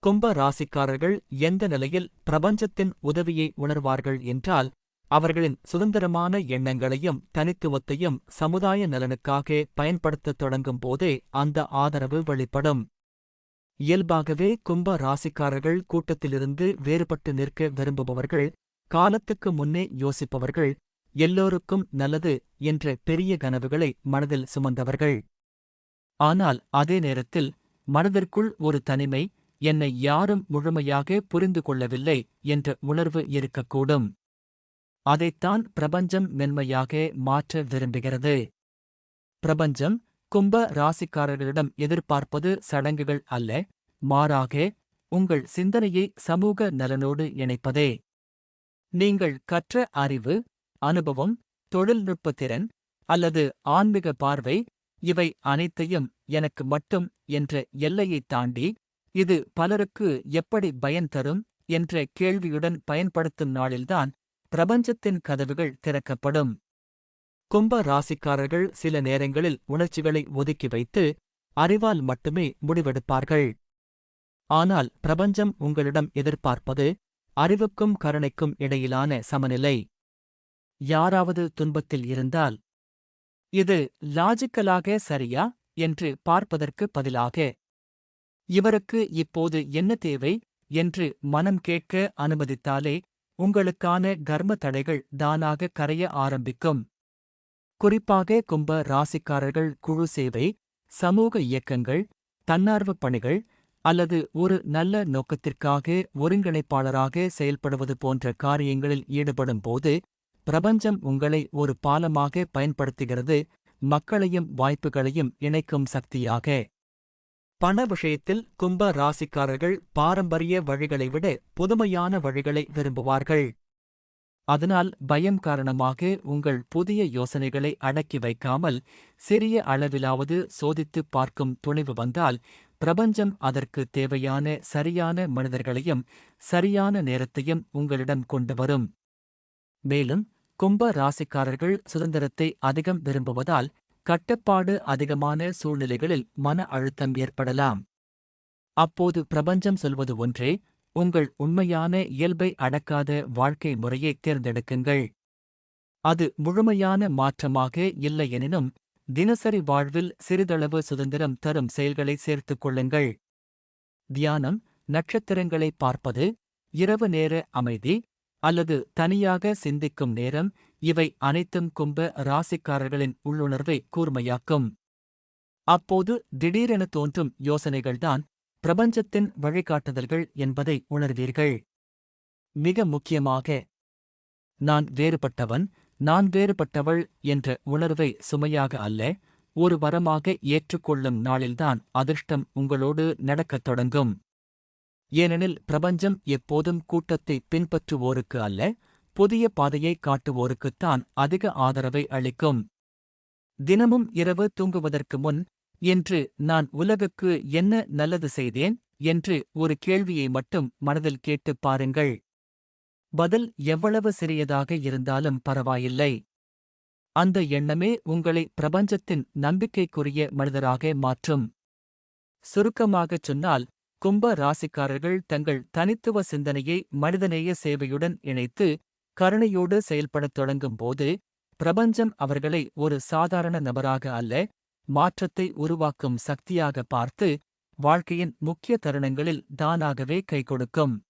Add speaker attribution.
Speaker 1: கும்ப ராசிக்காரர்கள் எந்த நிலையில் பிரபஞ்சத்தின் உதவியை உணர்வார்கள் என்றால், அவர்களின் சுதந்திரமான எண்ணங்களையும் தனித்துவத்தையும் சமுதாய நலனுக்காக பயன்படுத்தத் தொடங்கும் போதே அந்த ஆதரவு வெளிப்படும். இயல்பாகவே கும்ப ராசிக்காரர்கள் கூட்டத்திலிருந்து வேறுபட்டு நிற்க விரும்புபவர்கள், காலத்துக்கு முன்னே யோசிப்பவர்கள், எல்லோருக்கும் நல்லது என்ற பெரிய கனவுகளை மனதில் சுமந்தவர்கள். ஆனால் அதே நேரத்தில் மனதிற்குள் ஒரு தனிமை, என்னை யாரும் முழுமையாக புரிந்து கொள்ளவில்லை என்ற உணர்வு இருக்கக்கூடும். அதைத்தான் பிரபஞ்சம் மென்மையாக மாற்ற விரும்புகிறது. பிரபஞ்சம் கும்ப ராசிக்காரர்களிடம் எதிர்பார்ப்பது சடங்குகள் அல்ல, மாறாக உங்கள் சிந்தனையை சமூக நலனோடு இணைப்பதே. நீங்கள் கற்ற அறிவு, அனுபவம், தொழில்நுட்பத்திறன் அல்லது ஆன்மீக பார்வை, இவை அனைத்தையும் எனக்கு மட்டும் என்ற எல்லையைத் தாண்டி, இது பலருக்கு எப்படி பயன் தரும் என்ற கேள்வியுடன் பயன்படுத்தும் நாளில்தான் பிரபஞ்சத்தின் கதவுகள் திறக்கப்படும். கும்ப ராசிக்காரர்கள் சில நேரங்களில் உணர்ச்சிகளை ஒதுக்கி வைத்து அறிவால் மட்டுமே முடிவெடுப்பார்கள். ஆனால் பிரபஞ்சம் உங்களிடம் எதிர்பார்ப்பது அறிவுக்கும் கருணைக்கும் இடையிலான சமநிலை. யாராவது துன்பத்தில் இருந்தால், இது லாஜிக்கலாக சரியா என்று பார்ப்பதற்கு பதிலாக, இவருக்கு இப்போது என்ன தேவை என்று மனம் கேட்க அனுமதித்தாலே உங்களுக்கான கர்ம தடைகள் தானாக கரைய ஆரம்பிக்கும். குறிப்பாக கும்ப ராசிக்காரர்கள் குழு சேவை, சமூக இயக்கங்கள், தன்னார்வப் பணிகள் அல்லது ஒரு நல்ல நோக்கத்திற்காக ஒருங்கிணைப்பாளராக செயல்படுவது போன்ற காரியங்களில் ஈடுபடும் போது பிரபஞ்சம் உங்களை ஒரு பாலமாக பயன்படுத்துகிறது, மக்களையும் வாய்ப்புகளையும் இணைக்கும் சக்தியாக. பண விஷயத்தில் கும்ப ராசிக்காரர்கள் பாரம்பரிய வழிகளை விட புதுமையான வழிகளை விரும்புவார்கள். அதனால் பயம் காரணமாக உங்கள் புதிய யோசனைகளை அடக்கி வைக்காமல் சிறிய அளவிலாவது சோதித்துப் பார்க்கும் துணிவு வந்தால் பிரபஞ்சம் அதற்கு தேவையான சரியான மனிதர்களையும் சரியான நேரத்தையும் உங்களிடம் கொண்டு வரும். மேலும் கும்ப ராசிக்காரர்கள் சுதந்திரத்தை அதிகம் விரும்புவதால் கட்டுப்பாடு அதிகமான சூழ்நிலைகளில் மன அழுத்தம் ஏற்படலாம். அப்போது பிரபஞ்சம் சொல்வது ஒன்றே, உங்கள் உண்மையான இயல்பை அடக்காத வாழ்க்கை முறையை தேர்ந்தெடுக்குங்கள். அது முழுமையான மாற்றமாக இல்லையெனினும் தினசரி வாழ்வில் சிறிதளவு சுதந்திரம் தரும் செயல்களை சேர்த்துக் கொள்ளுங்கள். தியானம், நட்சத்திரங்களை பார்ப்பது, இரவு நேர அமைதி அல்லது தனியாக சிந்திக்கும் நேரம், இவை அனைத்தும் கும்ப ராசிக்காரர்களின் உள்ளுணர்வை கூர்மையாக்கும். அப்போது திடீரென தோன்றும் யோசனைகள்தான் பிரபஞ்சத்தின் வழிகாட்டுதல்கள் என்பதை உணர்வீர்கள். மிக முக்கியமாக, நான் வேறுபட்டவன், நான் வேறுபட்டவள் என்ற உணர்வை சுமையாக அல்ல, ஒரு வரமாக ஏற்றுக்கொள்ளும் நாளில்தான் அதிர்ஷ்டம் உங்களோடு நடக்கத் தொடங்கும். ஏனெனில் பிரபஞ்சம் எப்போதும் கூட்டத்தை பின்பற்றுவோருக்கு அல்ல, புதிய பாதையை காட்டுவோருக்குத்தான் அதிக ஆதரவை அளிக்கும். தினமும் இரவு தூங்குவதற்கு முன், இன்று நான் உலகுக்கு என்ன நல்லது செய்தேன் என்று ஒரு கேள்வியை மட்டும் மனதில் கேட்டுப் பாருங்கள். பதில் எவ்வளவு சிறியதாக இருந்தாலும் பரவாயில்லை. அந்த எண்ணமே உங்களை பிரபஞ்சத்தின் நம்பிக்கைக்குரிய மனிதராக மாற்றும். சுருக்கமாகச் சொன்னால், கும்ப ராசிக்காரர்கள் தங்கள் தனித்துவ சிந்தனையை மனிதநேய சேவையுடன் இணைத்து கருணையோடு செயல்படத் தொடங்கும் போது பிரபஞ்சம் அவர்களை ஒரு சாதாரண நபராக அல்ல, மாற்றத்தை உருவாக்கும் சக்தியாக பார்த்து வாழ்க்கையின் முக்கிய தருணங்களில் தானாகவே கை கொடுக்கும்.